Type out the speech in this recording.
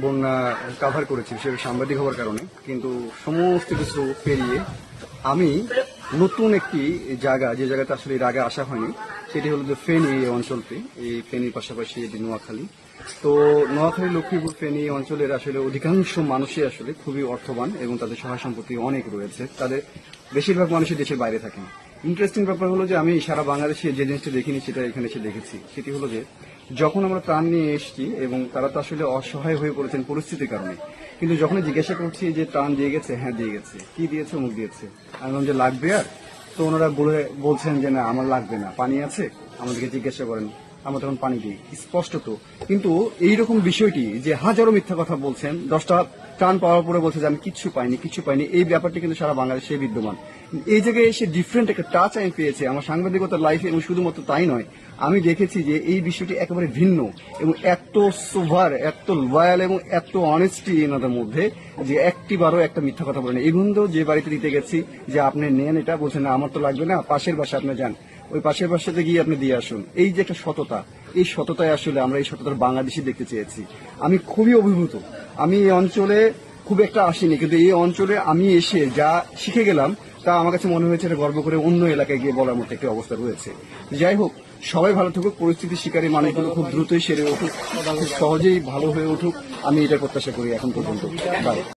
বন্যা কাভার করেছি সেটা সাংবাদিক হওয়ার কারণে, কিন্তু সমস্ত কিছু পেরিয়ে আমি নতুন একটি জায়গা, যে জায়গাতে আসলে এর আগে আসা হয়নি, সেটি হলো যে ফেনী এই অঞ্চলটি। এই ফেনীর পাশাপাশি এটি নোয়াখালী। তো নোয়াখালী, লক্ষ্মীপুর, ফেনী অঞ্চলের আসলে অধিকাংশ মানুষই আসলে খুবই অর্থবান এবং তাদের সহায় সম্পত্তি অনেক রয়েছে। তাদের বেশিরভাগ মানুষই দেশের বাইরে থাকেন। ইন্টারেস্টিং ব্যাপার হলো যে আমি সারা বাংলাদেশে যে জিনিসটা দেখিনি সেটা এখানে এসে দেখেছি। সেটি হলো যে যখন আমরা ত্রাণ নিয়ে এসেছি এবং তারা তো আসলে অসহায় হয়ে পড়েছেন পরিস্থিতির কারণে, কিন্তু যখন জিজ্ঞাসা করছি যে ত্রাণ দিয়ে গেছে, হ্যাঁ দিয়ে গেছে, কি দিয়েছে, অমুক দিয়েছে, আমি বললাম যে লাগবে, আর তো ওনারা বলছেন যে না আমার লাগবে না, পানি আছে, আমাদেরকে জিজ্ঞাসা করেন, আমরা তখন পানি দিই স্পষ্টত। কিন্তু এইরকম বিষয়টি যে হাজারো মিথ্যা কথা বলছেন, 10টা ত্রাণ পাওয়ার পরে বলছে যে আমি কিচ্ছু পাইনি, এই ব্যাপারটি কিন্তু সারা বাংলাদেশে বিদ্যমান। এই জায়গায় এসে ডিফারেন্ট একটা টাচ আমি পেয়েছি আমার সাংবাদিকতার লাইফে, এবং শুধুমাত্র তাই নয়, আমি দেখেছি যে এই বিষয়টি একেবারে ভিন্ন এবং এত সোভার, এত লয়াল এবং এত অনেস্টি এনাদের মধ্যে, যে একটিবারও একটা মিথ্যা কথা বলেন। এই বন্ধু যে বাড়িতে দিতে গেছি যে আপনি নেন, এটা বলছেন না আমার তো লাগবে না, পাশের বাসা আপনি যান, ওই পাশের বাসাতে গিয়ে আপনি দিয়ে আসুন। এই যে একটা সততা, এই সততায় আসলে আমরা এই সততার বাংলাদেশি দেখতে চেয়েছি। আমি খুবই অভিভূত। আমি এই অঞ্চলে খুব একটা আসিনি, কিন্তু এই অঞ্চলে আমি এসে যা শিখে গেলাম তা আমার কাছে মনে হয়েছে এটা গর্ব করে অন্য এলাকায় গিয়ে বলার মতো একটি অবস্থা রয়েছে। যাই হোক, সবাই ভালো থাকুক, পরিস্থিতির শিকারী মানুষগুলো খুব দ্রুতই সেরে উঠুক, খুব সহজেই ভালো হয়ে উঠুক, আমি এটা প্রত্যাশা করি এখন পর্যন্ত। বাই।